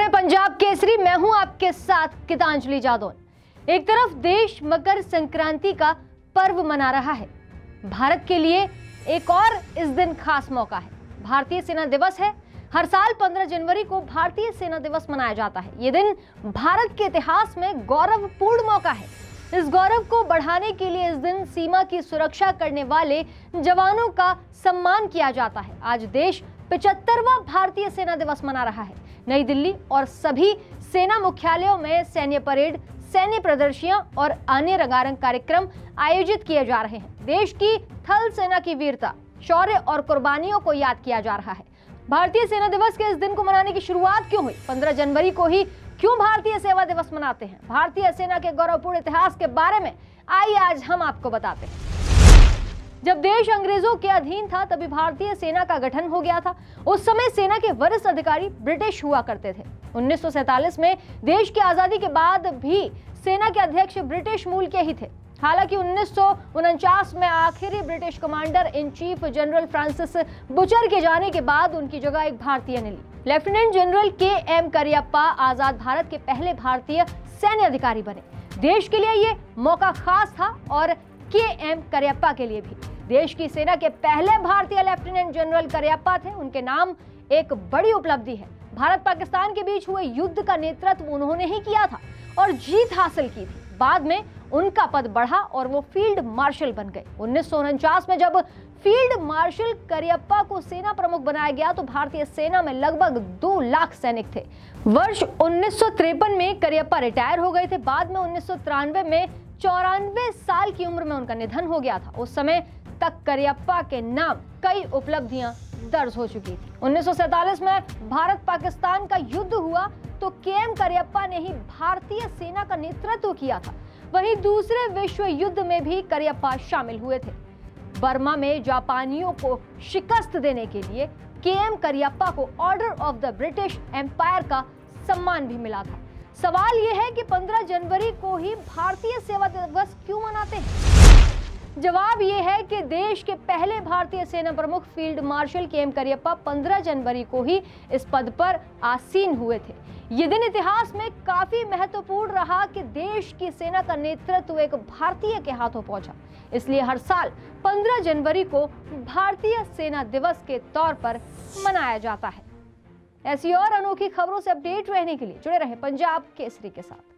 रहे पंजाब केसरी, मैं हूं आपके साथ गीतांजलि जादौन। एक तरफ देश मकर संक्रांति का पर्व मना रहा है, भारत के लिए एक और इस दिन खास मौका है। भारतीय सेना दिवस है। हर साल 15 जनवरी को भारतीय सेना दिवस मनाया जाता है। ये दिन भारत के इतिहास में गौरवपूर्ण मौका है। इस गौरव को बढ़ाने के लिए इस दिन सीमा की सुरक्षा करने वाले जवानों का सम्मान किया जाता है। आज देश 75वां भारतीय सेना दिवस मना रहा है। नई दिल्ली और सभी सेना मुख्यालयों में सैन्य परेड, सैन्य प्रदर्शनियां और अन्य रंगारंग कार्यक्रम आयोजित किए जा रहे हैं। देश की थल सेना की वीरता, शौर्य और कुर्बानियों को याद किया जा रहा है। भारतीय सेना दिवस के इस दिन को मनाने की शुरुआत क्यों हुई? 15 जनवरी को ही क्यों भारतीय सेवा दिवस मनाते हैं? भारतीय सेना के गौरवपूर्ण इतिहास के बारे में आइए आज हम आपको बताते हैं। जब देश अंग्रेजों के अधीन था तभी भारतीय सेना का गठन हो गया था। उस समय सेना के वरिष्ठ अधिकारी ब्रिटिश हुआ करते थे। 1947 में देश की आजादी के बाद भी सेना के अध्यक्ष ब्रिटिश मूल के ही थे। हालांकि 1949 में आखिरी British commander in chief general Francis Bucher के जाने के बाद उनकी जगह एक भारतीय ने ली। Lieutenant general K M. करियप्पा आजाद भारत के पहले भारतीय सैन्य अधिकारी बने। देश के लिए ये मौका खास था और के.एम. करियप्पा के लिए भी। देश की सेना के पहले भारतीय लेफ्टिनेंट जनरल करियप्पा थे। उनके नाम एक बड़ी उपलब्धि है। भारत पाकिस्तान के बीच हुए युद्ध का नेतृत्व उन्होंने ही किया था और जीत हासिल की थी। बाद में उनका पद बढ़ा और वो फील्ड मार्शल बन गए। 1949 में जब फील्ड मार्शल करियप्पा को सेना प्रमुख बनाया गया तो भारतीय सेना में लगभग 2 लाख सैनिक थे। वर्ष 1953 में करियप्पा रिटायर हो गए थे। बाद में 1993 में 94 साल की उम्र में उनका निधन हो गया था। उस समय तक करियप्पा के नाम कई उपलब्धियां दर्ज हो चुकी थी। 1947 में भारत पाकिस्तान का युद्ध हुआ तो के.एम. करियप्पा ने ही भारतीय सेना का नेतृत्व किया था। वहीं दूसरे विश्व युद्ध में भी करियप्पा शामिल हुए थे। बर्मा में जापानियों को शिकस्त देने के लिए के.एम. करियप्पा को Order of the British Empire का सम्मान भी मिला था। सवाल यह है कि 15 जनवरी को ही भारतीय सेवा दिवस क्यों मनाते हैं? जवाब यह है कि देश के पहले भारतीय सेना प्रमुख फील्ड मार्शल के.एम. करियप्पा 15 जनवरी को ही इस पद पर आसीन हुए थे। ये दिन इतिहास में काफी महत्वपूर्ण रहा कि देश की सेना का नेतृत्व एक भारतीय के हाथों पहुंचा। इसलिए हर साल 15 जनवरी को भारतीय सेना दिवस के तौर पर मनाया जाता है। ऐसी और अनोखी खबरों से अपडेट रहने के लिए जुड़े रहें पंजाब केसरी के साथ।